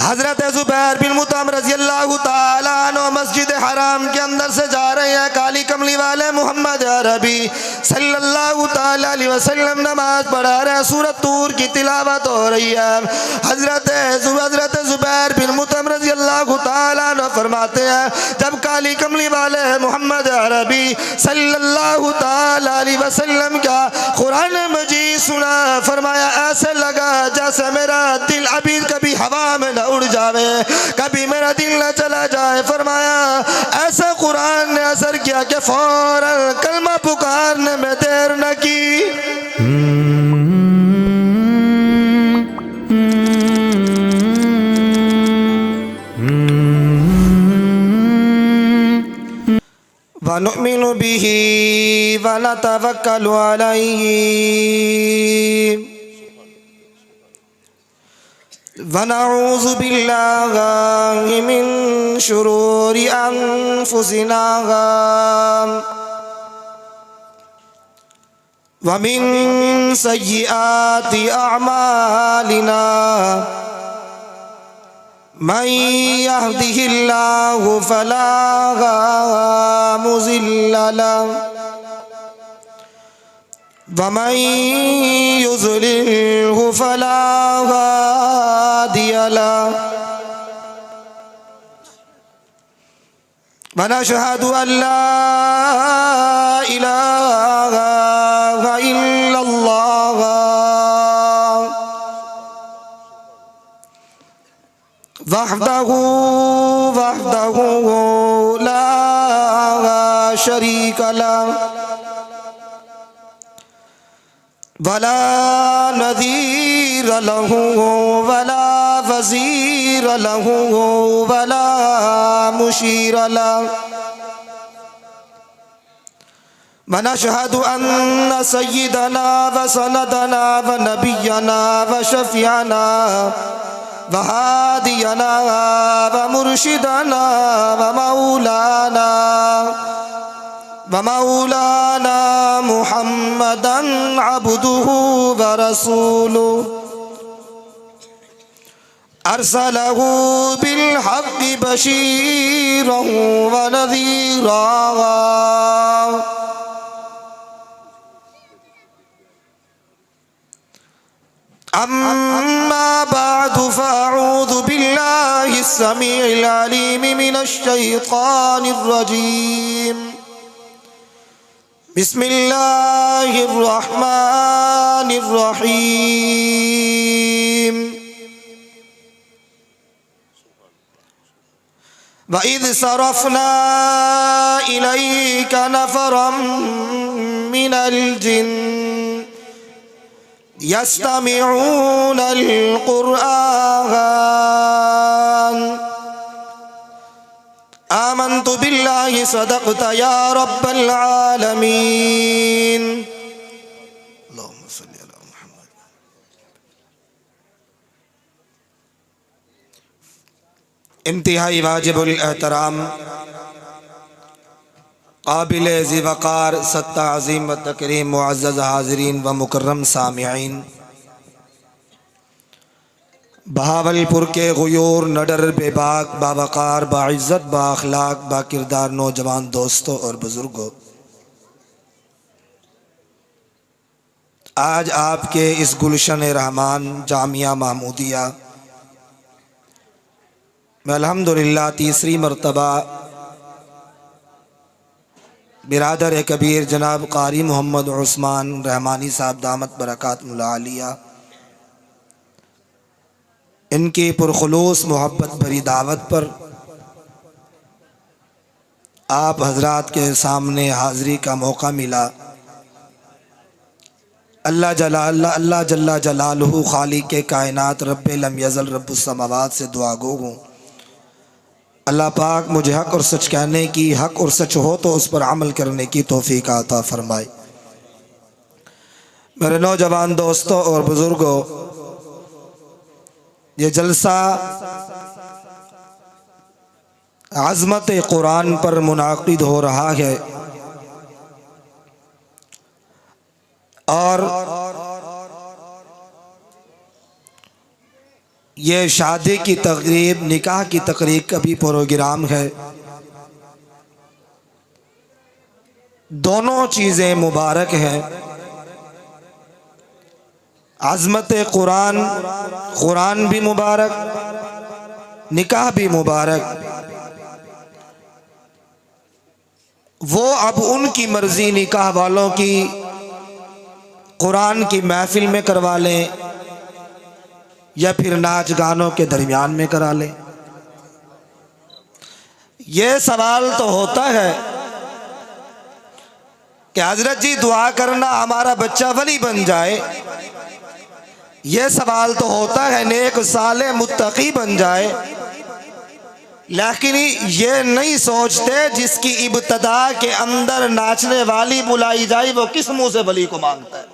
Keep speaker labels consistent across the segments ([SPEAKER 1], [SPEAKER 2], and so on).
[SPEAKER 1] हजरत ज़ुबैर बिन मुतअम रज़ी अल्लाह ताला अन्हु मस्जिद हराम के अंदर से जा रहे हैं। काली कमली वाले मोहम्मद अरबी सल्लल्लाहु ताला अलैहि वसल्लम नमाज पढ़ा रहे हैं, सूरत तूर की तिलावत हो रही है। हजरत ज़ुबैर बिन मुतअम रज़ी अल्लाह ताला अन्हु फरमाते हैं, जब काली कमली वाले मोहम्मद अरबी सल्लल्लाहु ताला अलैहि वसल्लम का कुरान मजीद सुना, फरमाया ऐसे लगा जैसे मेरा दिल अभी कभी हवा में न उड़ जावे, कभी मेरा दिल न चला जाए। फरमाया ऐसा कुरान ने असर किया कि फौरन कलमा पुकारने में देर न की। वनुमिनु बिही वनतवक्कलु अलैहि वनऊज़ु बिल्लाहि मिन शुरूरि अनफुसिना व मिन सय्यिआति अअमालिना मन यहदिहिल्लाहु फला मुज़िल्ल लहु व मन युज़लिल्हु फला हादिय लहु व नशहदु अल्ला इलाहा इल्लल्लाह वहदहु ला शरीक लहु वला नज़ीर लहु वला वज़ीर लहु वला मुशीर लहु व नशहदु अन्न सय्यदना व सनदना व नबियना व शफीअना व हादियना व मुर्शिदना व मौलाना मुहम्मदन अब्दुहु व रसूलुहु अरसलहु बिल हक़्क़ि बशीरन व नज़ीरा। अम्मा बादु फ़अऊज़ु बिल्लाहि अस्समीइल अलीम मिनश शैतानिर रजीम। बिस्मिल्लाहिर रहमानिर रहीम। व इज़ सरफ़ना इलैका नफ़रम मिनल जिन्न यस्तमिऊनल क़ुरआन आमन्तु बिल्लाहि सदक़्त या रब्बल आलमीन। अल्लाहुम्मा सल्लि अला मुहम्मद। इंतहाई वाजिबुल एहतराम काबिल ज़िवक़ार सत्ता अज़ीम व तकरीम मुअज़्ज़ज़ हाज़रीन व मुकर्रम सामिईन, बहावलपुर के ग़ुयूर नडर बेबाक बावक़ार बाइज़्ज़त बाअख़लाक़ बाकिरदार नौजवान दोस्तों और बुज़ुर्गों, आज आपके इस गुलशन रहमान जामिया महमूदिया में अल्हम्दुलिल्लाह तीसरी मरतबा बिरादर कबीर जनाब क़ारी मोहम्मद उस्मान रहमानी साहब दामत बरकातुहुल आलिया इनकी पुरखुलूस मोहब्बत भरी दावत पर आप हजरात के सामने हाज़री का मौका मिला। अल्लाह जल्ला जलालुहु खालिक़े कायनात रब्बे लम यज़ल रब्बुस समावात से दुआ गो हूँ, अल्लाह पाक मुझे हक़ और सच कहने की, हक़ और सच हो तो उस पर अमल करने की तौफ़ीक़ अता फ़रमाए। मेरे नौजवान दोस्तों और बुज़ुर्गों, ये जलसा अज़मत कुरान पर मुनाक़िद हो रहा है और ये शादी की तकरीब, निकाह की तकरीब का भी प्रोग्राम है। दोनों चीज़ें मुबारक हैं। अज़मत कुरान, कुरान भी मुबारक, निकाह भी मुबारक। वो अब उनकी मर्ज़ी, निकाह वालों की कुरान की महफिल में करवा लें या फिर नाच गानों के दरमियान में करा लें। ये सवाल तो होता है कि हजरत जी दुआ करना हमारा बच्चा वली बन जाए। ये सवाल तो होता है नेक साले मुत्तकी बन जाए। लेकिन ये नहीं सोचते जिसकी इब्तदा के अंदर नाचने वाली बुलाई जाए वो किस मुंह से वली को मांगता है।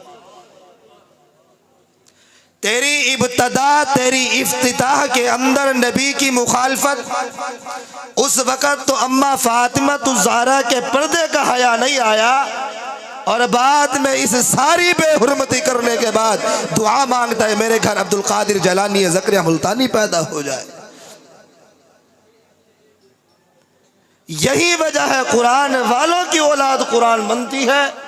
[SPEAKER 1] तेरी इब्तदा, तेरी इफ्तिताह के अंदर नबी की मुखालफत, उस वक़्त तो अम्मा फातिमा ज़हरा के पर्दे का हया नहीं आया, और बाद में इस सारी बेहुरमती करने के बाद दुआ मांगता है मेरे घर अब्दुल कादिर जलानी या ज़करिया मुल्तानी पैदा हो जाए। यही वजह है कुरान वालों की औलाद कुरान बनती है।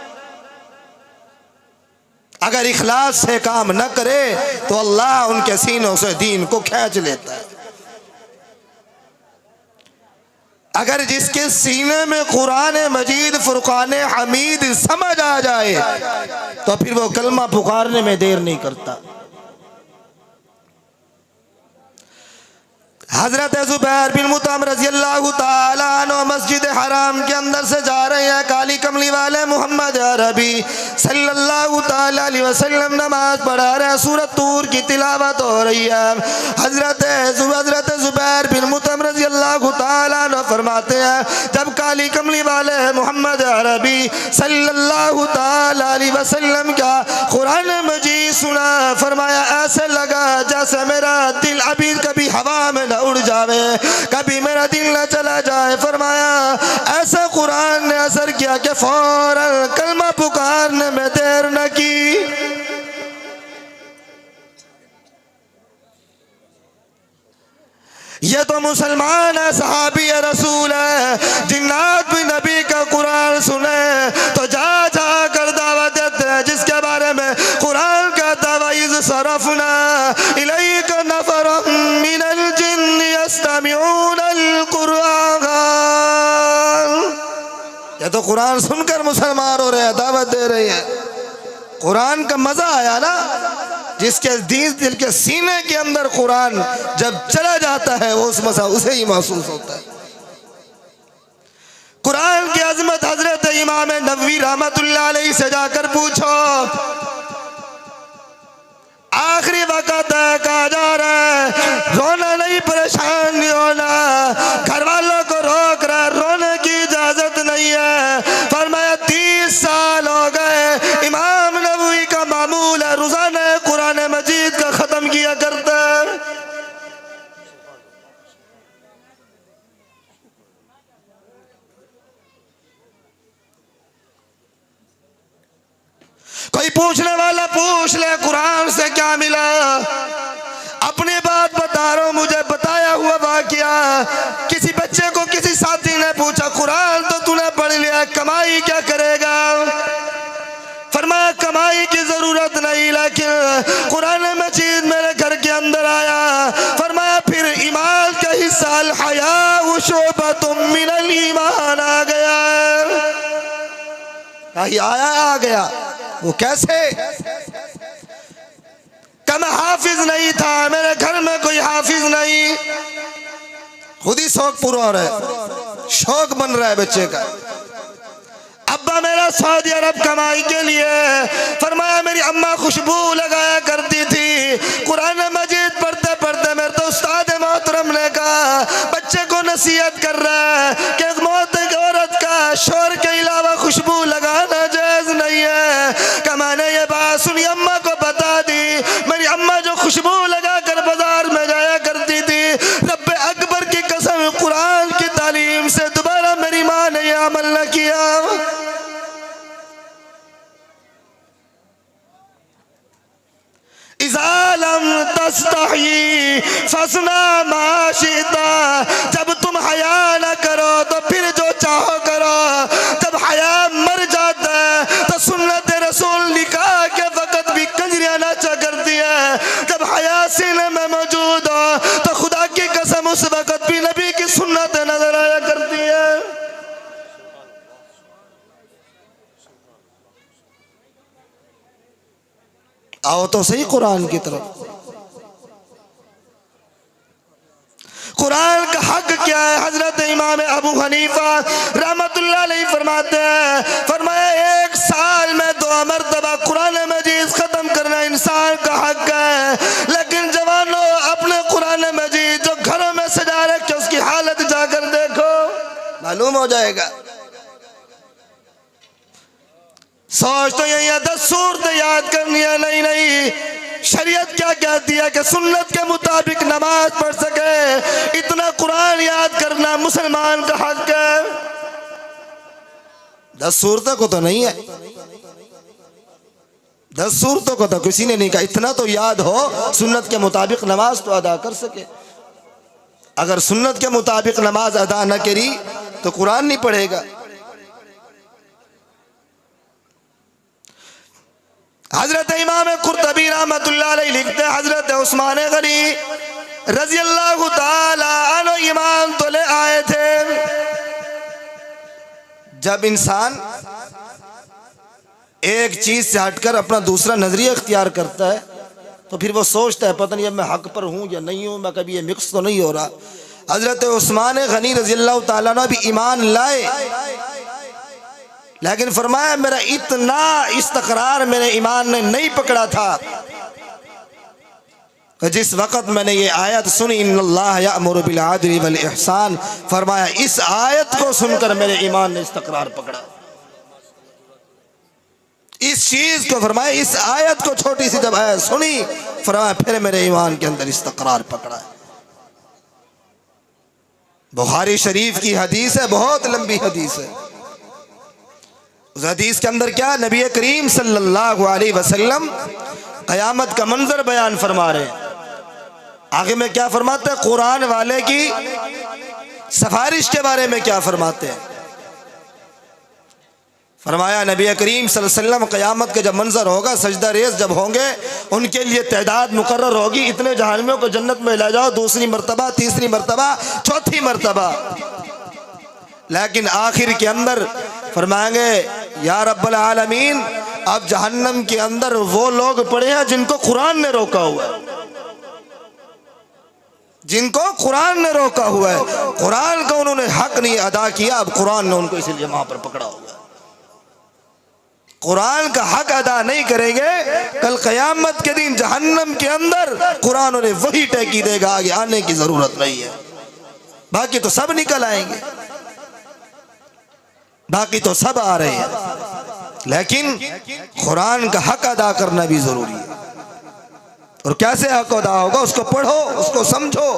[SPEAKER 1] अगर इखलास से काम न करे तो अल्लाह उनके सीनों से दीन को खींच लेता है। अगर जिसके सीने में कुरान मजीद फुरकान हमीद समझ आ जाए तो फिर वो कलमा पुकारने में देर नहीं करता। हजरत ज़ुबैर बिन मुतअम रज़ियल्लाहु ताला अन्हु मस्जिद हराम के अंदर से जा रहे हैं। काली कमली वाले मोहम्मद अरबी सल्लल्लाहु ताला अलैहि वसल्लम नमाज पढ़ा रहे हैं। सूरत तूर की तिलावत हो रही है। हजरत ज़ुबैर बिन मुतअम रज़ियल्लाहु ताला अन्हु फरमाते हैं जब काली कमली वाले मोहम्मद अरबी सल्लल्लाहु ताला अलैहि वसल्लम का कुरान मजीद सुना, फरमाया ऐसे लगा जैसे मेरा दिल अभी कभी हवा में न उड़ जावे, कभी मेरा दिल न चला जाए। फरमाया ऐसा कुरान ने असर किया कि फौरन कलमा पुकारने में देर न की। ये तो मुसलमान है, सहाबी है, रसूल है। जिन्नात भी नबी का कुरान सुने तो जा जा कर दावा देते हैं, जिसके बारे में कुरान का दावा इज़ सरफना इलैका नफरम मिनल जिन्नि यस्तमिऊनल कुरान। ये तो कुरान सुनकर मुसलमान हो रहे हैं, दावत दे रहे हैं। कुरान का मजा आया ना, जिसके दिल के सीने के अंदर कुरान जब चला जाता है वो उस मजा उसे ही महसूस होता है। कुरान की अजमत हजरत इमाम नबवी रहमतुल्लाह अलैहि से जाकर पूछो। आखिरी वक़्त है, कहा जा रहा है रोना नहीं, परेशान नहीं होना, घर वालों को रोक रहा, रोने की इजाजत नहीं है। फरमाया 30 साल हो गए, इमाम नबवी का मामूल है रोजाना कुरान मजीद का खत्म किया करता है। कोई पूछने वाला पूछ ले कुरान से क्या मिला। अपनी बात बता रहा हूं, मुझे बताया हुआ वाकया। किसी बच्चे को किसी साथी ने पूछा कुरान तो तूने पढ़ लिया, कमाई क्या करेगा। फरमाया कमाई की जरूरत नहीं, लेकिन कुरान मजीद मेरे घर के अंदर आया। फरमाया फिर ईमान का हिस्सा अल हया व शुअबतुम मिनल ईमान आ गया। आया आ गया। वो कैसे? कम हाफिज नहीं था, मेरे घर में कोई हाफिज नहीं, खुद ही शौक पूरा हो रहा है, शौक बन रहा है बच्चे का। अब्बा मेरा सऊदी अरब कमाई के लिए, फरमाया मेरी अम्मा खुशबू लगाया करती थी। कुरान मजीद पढ़ते पढ़ते मेरे तो उस्ताद मोहतरम ने कहा बच्चे को नसीहत कर रहा है कि मौत की औरत का शोर के अलावा खुशबू लगाना जायज नहीं है। कि मैंने ये बात सुनी, अम्मा को बता दी। मेरी अम्मा जो खुशबू लगा कर बाजार में जाया करती थी, रब्बे अकबर की कसम कुरान की तालीम से दोबारा मेरी माँ ने यह अमल न किया। इज़ा लम लम तस्तही फसना मा शिता, जब तुम हया न करो तो फिर जो चाहो करो। जब हया मर जाता है तो सुन्नत रसूल निकाह के वक़्त भी कंजरियां नाचा करती है। जब हया सीने में मौजूद हो तो खुदा की कसम उस वक़्त भी नबी की सुन्नत नजर आया करती है। आओ तो सही कुरान की तरफ। कुरान का हक क्या है? हजरत इमाम अबू हनीफा रहमतुल्लाह अलैहि फरमाते हैं, फरमाया एक साल में 2 मरतबा कुरान मजीद खत्म करना इंसान का हक है। लेकिन जवानों, अपने कुरान मजीद जो घरों में सजा रखे उसकी हालत जाकर देखो, मालूम हो जाएगा। सोच तो यही है 10 सूरत याद करनी है, नहीं नहीं, शरीयत क्या कहती है कि सुन्नत के मुताबिक नमाज पढ़ सके, इतना कुरान याद करना मुसलमान का हक है। 10 सूरतों को तो नहीं है, 10 सूरतों को तो किसी ने नहीं कहा, इतना तो याद हो सुन्नत के मुताबिक नमाज तो अदा कर सके। अगर सुन्नत के मुताबिक नमाज अदा न करी तो कुरान नहीं पढ़ेगा। हजरत इमाम कुर्तबी रहमतुल्लाह अलैहि लिखते हैं, हजरत उस्मान गनी रजी अल्लाह ताला अन्हु ईमान तो ले आए थे। जब इंसान एक चीज से हटकर अपना दूसरा नजरिया इख्तियार करता है तो फिर वो सोचता है पता नहीं अब मैं हक पर हूं या नहीं हूं, मैं कभी ये मिक्स तो नहीं हो रहा। हजरत उस्मान गनी रजी अल्लाह ताला अन्हु भी ईमान लाए, लेकिन फरमाया मेरा इतना इस्तकरार मेरे ईमान ने नहीं पकड़ा था कि जिस वक़्त मैंने ये आयत सुनी, इन्नल्लाह यअमुरु बिल अदली वल इहसान, फरमाया इस आयत को सुनकर मेरे ईमान ने इस्तकरार पकड़ा। इस चीज को फरमाया, इस आयत को छोटी सी जब आयत सुनी, फरमाया फिर मेरे ईमान के अंदर इस्तकरार पकड़ा। बुखारी शरीफ की हदीस है, बहुत लंबी हदीस है। उस हदीस के अंदर क्या, नबी करीम सल्लल्लाहु अलैहि वसल्लम क़यामत का मंजर बयान फरमा रहे हैं। आगे में क्या फरमाते हैं, कुरान वाले की सिफारिश के बारे में क्या फरमाते हैं। फरमाया नबी करीम सल्लल्लाहु अलैहि वसल्लम क़यामत के जब मंजर होगा, सजदा रेज़ जब होंगे, उनके लिए तादाद मुकर्रर होगी, इतने जहन्नमियों को जन्नत में ले जाओ, दूसरी मरतबा, तीसरी मरतबा, चौथी मरतबा। लेकिन आखिर के अंदर फरमाएंगे या रब्बल आलमीन, अब जहन्नम के अंदर वो लोग पड़े हैं जिनको कुरान ने रोका हुआ है, जिनको कुरान ने रोका हुआ है। कुरान का उन्होंने हक नहीं अदा किया, अब कुरान ने उनको इसलिए वहां पर पकड़ा हुआ है। कुरान का हक अदा नहीं करेंगे, कल क़यामत के दिन जहन्नम के अंदर कुरान उन्हें वही टैकी देगा, आगे आने की जरूरत नहीं है। बाकी तो सब निकल आएंगे, बाकी तो सब आ रहे हैं, लेकिन कुरान का हक अदा करना भी जरूरी है। और कैसे हक अदा होगा, उसको पढ़ो, उसको समझो।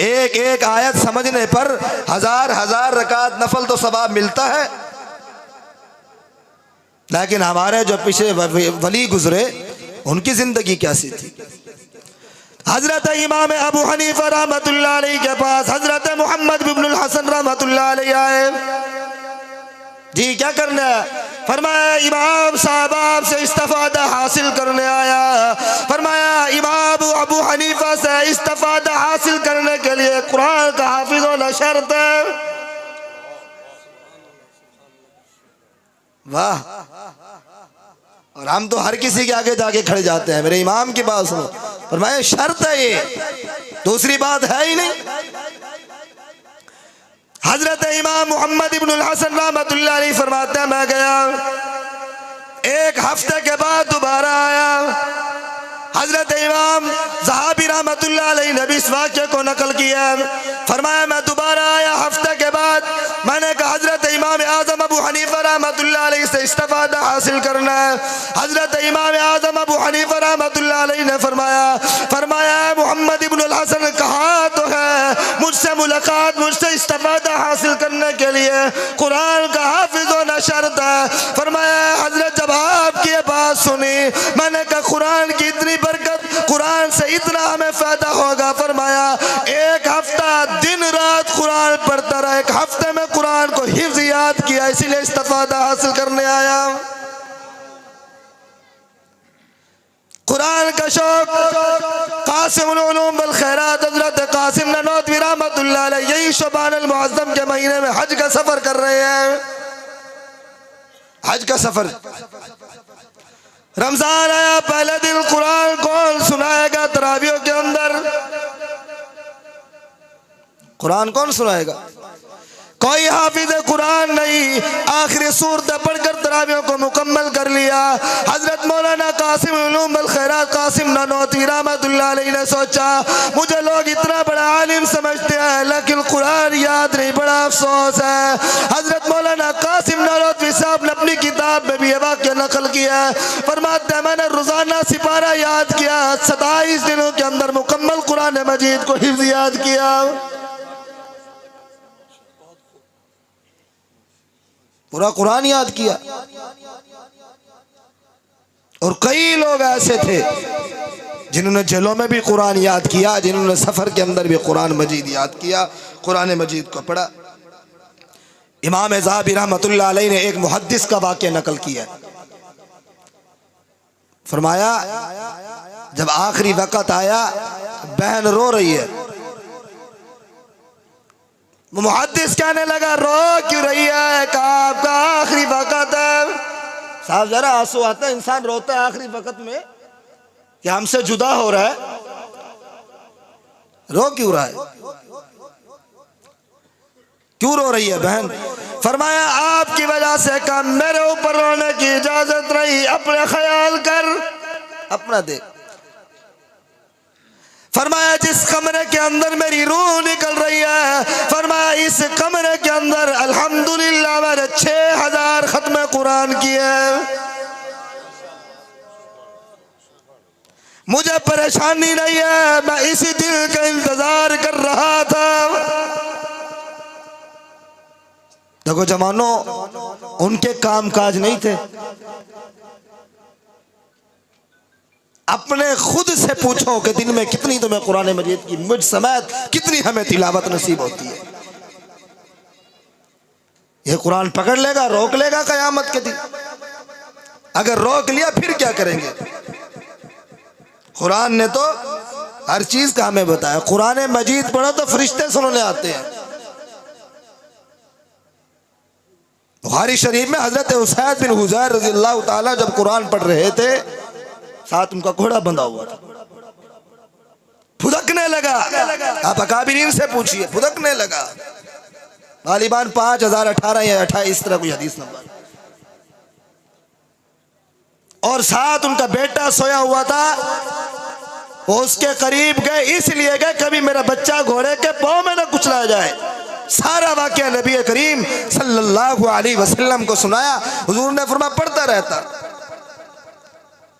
[SPEAKER 1] एक एक आयत समझने पर 1000 रकात नफल तो सवाब मिलता है। लेकिन हमारे जो पीछे वली गुजरे, उनकी जिंदगी कैसी थी। हजरत इमाम अबू हनीफा रहमतुल्लाह अलैहि के पास हजरत मोहम्मद इब्नुल हसन रहमतुल्लाह अलैहि आए। जी क्या करना है? फरमाया इमाम साहब आपसे इस्तिफादा हासिल करने आया। फरमाया इमाम अबू हनीफा से इस्तिफादा हासिल करने के लिए कुरान का हाफिज होना शर्त है। वाह, और हम तो हर किसी के आगे जाके खड़े जाते हैं, मेरे इमाम की बात सुनो। फरमाया शर्त है ये, दूसरी बात है ही नहीं। हजरत इमाम मोहम्मद इब्नुल हसन रहमतुल्लाह अलैहि फरमाते हैं, मैं गया, एक हफ्ते के बाद दोबारा आया। हजरत इमाम ज़हाबी रहमतुल्लाह अलैहि ने भी इस वाक़े को नकल किया। फरमाया मैं दोबारा आया हफ्ते के बाद, मैंने कहा हजरत इमाम आज़म अबू हनीफा रहमतुल्लाह अलैहि से इस्तिफादा हासिल करना है। हजरत इमाम आज़म अबू हनीफा रहमतुल्लाह अलैहि ने फरमाया मोहम्मद इब्नुल हसन कहाँ तो है मुझसे मुलाकात, मुझसे इस्तिफादा हासिल करने के लिए कुरान का हाफिज होना शर्त है। फरमाया हजरत जब आपकी बात सुनी। मैंने कहा कुरान की इतनी बरकत, कुरान से इतना हमें फायदा होगा। फरमाया एक हफ्ता दिन रात कुरान पढ़ता रहा, एक हफ्ते में कुरान को हिफ्ज याद किया, इसीलिए इस्तिफादा हासिल करने आया। कुरान का शौक कासिमुल उलूम वल खैरात हजरत कासिम ननौतवी रहमतुल्लाह अलैह यही शबान अल मुअज्जम के महीने में हज का सफर कर रहे हैं। हज का सफर, रमजान आया, पहले दिन कुरान कौन सुनाएगा? तरावियों के अंदर कुरान कौन सुनाएगा? कोई हाफिज कुरान नहीं। आखिरी सूरत पढ़कर तरावियों को मुकम्मल कर लिया। हजरत मौलाना कासिम उलूम वल खैरात कासिम ननौतवी रहमतुल्लाह अलैह ने सोचा मुझे लोग इतना बड़ा आलिम समझते हैं लेकिन कुरान याद नहीं, बड़ा अफसोस है। हजरत मौलाना कासिम ननौतवी साहब ने अपनी किताब में भी ये वाक़या नकल किया। फरमाते हैं मैंने रोजाना सिपारा याद किया, 27 दिनों के अंदर मुकम्मल कुरान मजीद को हिफ्ज याद किया। पूरा कुरान याद किया। और कई लोग ऐसे थे जिन्होंने जेलों में भी कुरान याद किया, जिन्होंने सफर के अंदर भी कुरान मजीद याद किया, कुरान मजीद को पढ़ा। इमाम ज़हाबी रहमतुल्लाह अलैह ने एक मुहद्दिस का वाक़या नकल किया। फरमाया जब आखिरी वक़्त आया, बहन रो रही है, मुहद्दिस कहने लगा रो क्यों रही है? कहा आपका आखिरी वक़्त है। साहब जरा आंसू आता है, इंसान रोता है आखिरी वक़्त में कि हमसे जुदा हो रहा है, रो क्यों रहा है? क्यों रो रही है बहन? फरमाया आपकी वजह से कम, मेरे ऊपर रोने की इजाजत नहीं, अपने ख्याल कर, अपना देख। फरमाया जिस कमरे के अंदर मेरी रूह निकल रही है, फरमाया इस कमरे के अंदर अल्हम्दुलिल्लाह मैंने 6000 खत्म कुरान किए। मुझे परेशानी नहीं है, मैं इसी दिल का इंतजार कर रहा था। देखो जवानों, उनके काम काज नहीं थे। अपने खुद से पूछो कि दिन में कितनी तुम्हें कुरान मजीद की मुझ समेत कितनी हमें तिलावत नसीब होती है। ये कुरान पकड़ लेगा, रोक लेगा कयामत के दिन। अगर रोक लिया फिर क्या करेंगे? कुरान ने तो हर चीज का हमें बताया। कुरान मजीद पढ़ो तो फरिश्ते सुनने आते हैं। बुखारी शरीफ में हजरत उसैद बिन हुज़ैर रज़ियल्लाहु ताला जब कुरान पढ़ रहे थे, साथ उनका घोड़ा बंधा हुआ था, फुदकने लगा। आप अकाबिरीन से पूछिए, फुदकने लगा। तालिबान 5018 या 28 इस तरह कोई हदीस नंबर। और साथ उनका बेटा सोया हुआ था, वो उसके करीब गए, इसलिए गए कभी मेरा बच्चा घोड़े के पांव में न कुचला जाए। सारा वाकया नबी करीम सल्लल्लाहु अलैहि वसल्लम को सुनाया। हुजूर ने फरमाया पढ़ता रहता।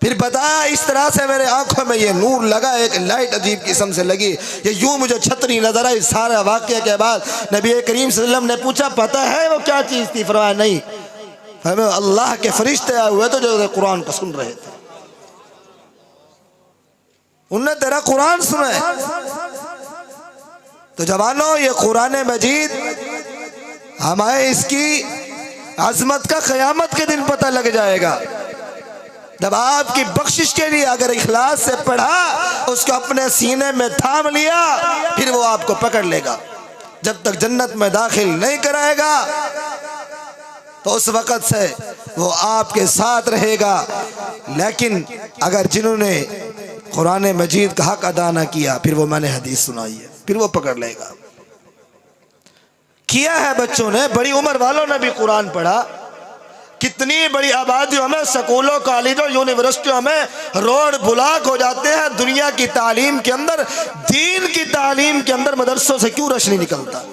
[SPEAKER 1] फिर बताया इस तरह से मेरे आंखों में ये नूर लगा, एक लाइट अजीब किस्म से लगी, ये यूं मुझे छतरी नजर आई। सारा वाकया के बाद नबी करीम सल्लल्लाहु अलैहि वसल्लम ने पूछा पता है वो क्या चीज थी? फरमाया नहीं। फरमाया अल्लाह के फरिश्ते आए हुए थे जो कुरान को सुन रहे थे, उनने तेरा कुरान सुना है। तो जवानों, ये कुरान मजीद हमें इसकी अजमत का क़यामत के दिन पता लग जाएगा। जब आपकी बख्शिश के लिए अगर इखलास से पढ़ा, उसको अपने सीने में थाम लिया, फिर वो आपको पकड़ लेगा। जब तक जन्नत में दाखिल नहीं कराएगा तो उस वक़्त से वो आपके साथ रहेगा। लेकिन अगर जिन्होंने कुरान मजीद का हक अदा न किया, फिर वो मैंने हदीस सुनाई है, फिर वो पकड़ लेगा। किया है बच्चों ने, बड़ी उम्र वालों ने भी कुरान पढ़ा। कितनी बड़ी आबादियों में, स्कूलों, कॉलेजों, यूनिवर्सिटियों में रोड ब्लॉक हो जाते हैं। दुनिया की तालीम के अंदर, दीन की तालीम के अंदर मदरसों से क्यों रोशनी निकलता?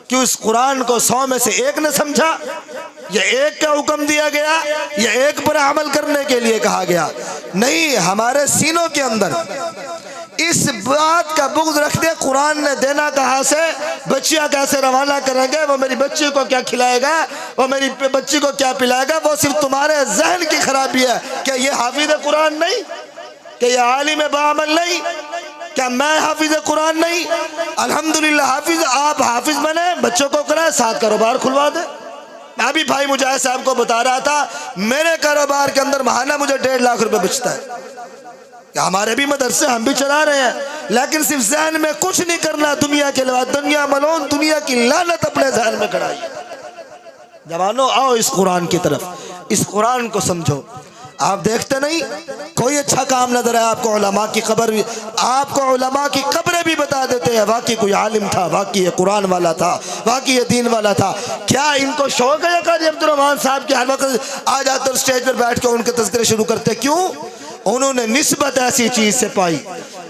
[SPEAKER 1] क्यों इस कुरान को 100 में से एक ने समझा? ये एक का हुक्म दिया गया, ये एक पर अमल करने के लिए कहा गया? नहीं, हमारे सीनों के अंदर इस बात का बुग़्ज़ रख दे, कुरान ने देना कहाँ से, बच्चियाँ कैसे रवाना करेंगे, वो मेरी बच्ची को क्या खिलाएगा, वो मेरी बच्ची को क्या पिलाएगा, वो सिर्फ तुम्हारे जहन की खराबी है। क्या ये हाफिज़ कुरान नहीं, क्या ये आलिम बाअमल नहीं, क्या मैं हाफिज़ कुरान नहीं? अल्हम्दुलिल्लाह हाफिज़, आप हाफिज़ बने, बच्चों को कराए, 7 कारोबार खुलवा दे। अभी भाई मुजाहिद साहब को बता रहा था, मेरे कारोबार के अंदर महाना मुझे 1.5 लाख रुपए बचता है। हमारे भी मदरसे हम भी चला रहे हैं, लेकिन सिर्फ जहन में कुछ नहीं करना दुनिया के अलावा, दुनिया मलोन, दुनिया की लानत अपने जहन में कराइए। जवानों आओ इस कुरान की तरफ, इस कुरान को समझो। आप देखते नहीं कोई अच्छा काम नजर है आपको, उलमा की कब्र भी, आपको उलमा की कब्रें भी बता देते हैं, वाकई कोई आलिम था, वाकई ये कुरान वाला था, वाकई ये दीन वाला था। क्या इनको शौक है कारी अब्दुर्रहमान साहब के हर वक्त आ जाते और स्टेज पर बैठ कर उनके तज़किरे शुरू करते? क्यों? उन्होंने निस्बत ऐसी चीज से पाई,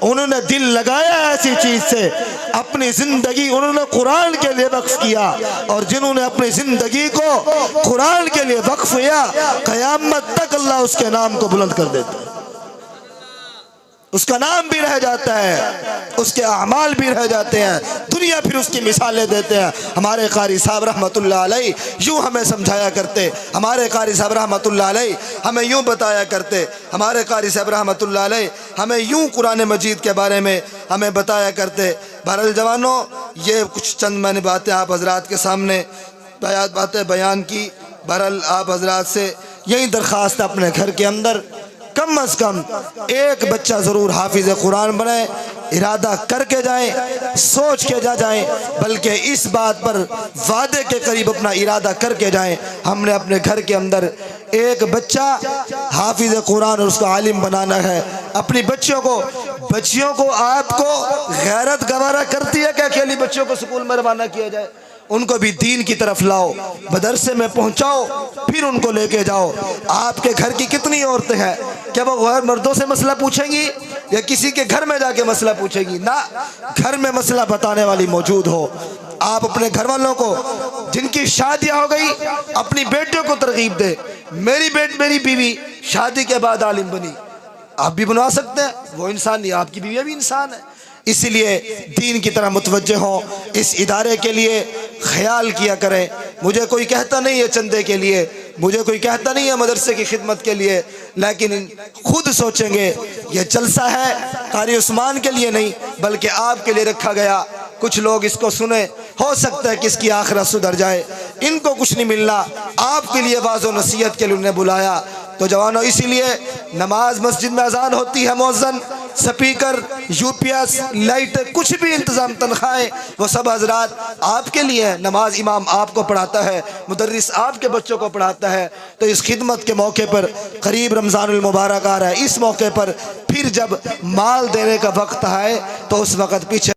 [SPEAKER 1] उन्होंने दिल लगाया ऐसी चीज से, अपनी जिंदगी उन्होंने कुरान के लिए वक्फ किया, और जिन्होंने अपनी जिंदगी को कुरान के लिए वक्फ किया, क़यामत तक अल्लाह उसके नाम को बुलंद कर देता है, उसका नाम भी रह जाता है, उसके अमाल भी रह जाते हैं, दुनिया फिर उसकी मिसालें देते हैं। हमारे कारी साहब रहमतुल्लाह अलैह यूँ हमें समझाया करते, हमारे कारी साहब रहमतुल्लाह अलैह हमें यूँ बताया करते, हमारे कारी साहब रहमतुल्लाह अलैह हमें यूँ कुरान मजीद के बारे में हमें बताया करते। बहरहाल जवानों, ये कुछ चंद मैंने बातें आप हजरात के सामने बातें बयान की। बहरहाल आप हजरात से यही दरख्वास्त है, अपने घर के अंदर कम अज़ कम एक बच्चा ज़रूर हाफिज़ कुरान बने, इरादा करके जाएं, सोच के जाएं, बल्कि इस बात पर वादे के करीब अपना इरादा करके जाएं, हमने अपने घर के अंदर एक बच्चा हाफिज़ कुरान और उसको आलिम बनाना है। अपनी बच्चियों को आपको गैरत गवारा करती है कि अकेली बच्चों को स्कूल में रवाना किया जाए? उनको भी दीन की तरफ लाओ, मदरसे में पहुंचाओ, फिर उनको लेके जाओ। आपके घर की कितनी औरतें हैं, क्या वो गैर मर्दों से मसला पूछेंगी या किसी के घर में जाके मसला पूछेंगी? ना, घर में मसला बताने वाली मौजूद हो। आप अपने घर वालों को जिनकी शादियां हो गई, अपनी बेटियों को तरगीब दे, मेरी बीवी शादी के बाद आलिम बनी, आप भी बनवा सकते हैं, वो इंसान नहीं, आपकी बीवी भी इंसान है। इसलिए दीन की तरह मुतवज्जे हों, इस इदारे के लिए ख्याल किया करें। मुझे कोई कहता नहीं है चंदे के लिए, मुझे कोई कहता नहीं है मदरसे की खिदमत के लिए, लेकिन खुद सोचेंगे ये जलसा है कारी उस्मान के लिए नहीं बल्कि आपके लिए रखा गया। कुछ लोग इसको सुने, हो सकता है कि इसकी आखिरत सुधर जाए, इनको कुछ नहीं मिलना, आपके लिए वाज़ो नसीहत के लिए उन्हें बुलाया। तो जवानों, इसीलिए नमाज मस्जिद में अजान होती है, मौज़न, स्पीकर, यूपीएस, लाइट, कुछ भी इंतज़ाम, तनख्वाहें, वो सब हजरात आपके लिए है। नमाज इमाम आपको पढ़ाता है, मुदर्रिस आपके बच्चों को पढ़ाता है। तो इस खिदमत के मौके पर करीब रमज़ानुल मुबारक आ रहा है, इस मौके पर फिर जब माल देने का वक्त आए तो उस वक़्त पीछे